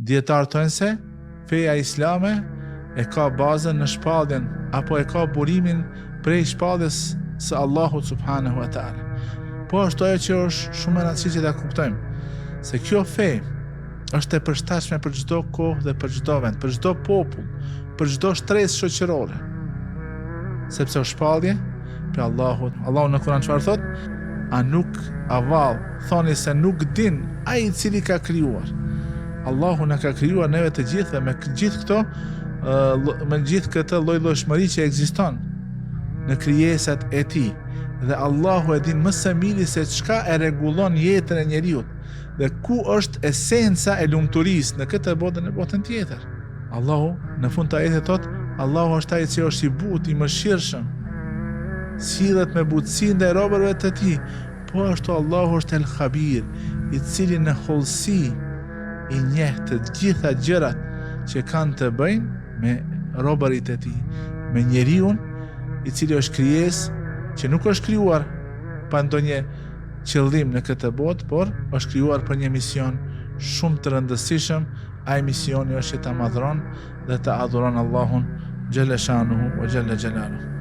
Dietarët thonë se feja islame e ka bazën në shpalljen apo e ka burimin prej shpalljes së Allahut subhanahu wa taala. Po ashtu ajo që është shumë e rëndësishme ta kuptojmë se kjo fe është e përshtatshme për çdo kohë dhe për çdo vend, për çdo popull, për çdo shtresë shoqërore. Sepse është shpallje për Allahut. Allahu në Kur'an çfarë thot? A nuk avall, thoni se nuk din ai i cili ka krijuar. Allahu na ka krijuar neve të gjithë me gjithë këto, me gjithë këtë lloj-llojshmëri që ekziston në krijesat e tij. Dhe Allahu e din më së miri se çka e rregullon jetën e njeriut dhe ku është esenca e lumturisë në këtë botë dhe në botën tjetër. Allahu në fund të ajetit thot, Allahu është ai që është i butë, i mëshirshëm, sillet me butësi ndaj robërve të tij. Po ashtu Allahu është El Khabir, i cili në hollësi i njeh të gjitha gjërat që kanë të bëjnë me robërit e tij, me njeriun i cili është krijesë që nuk është krijuar pa ndonjë qëllim në këtë botë, por është krijuar për një mision shumë të rëndësishëm. Ai misioni është që ta madhron dhe ta adhuron Allahun xhalla shanuhu wa xhalla xhalaluhu.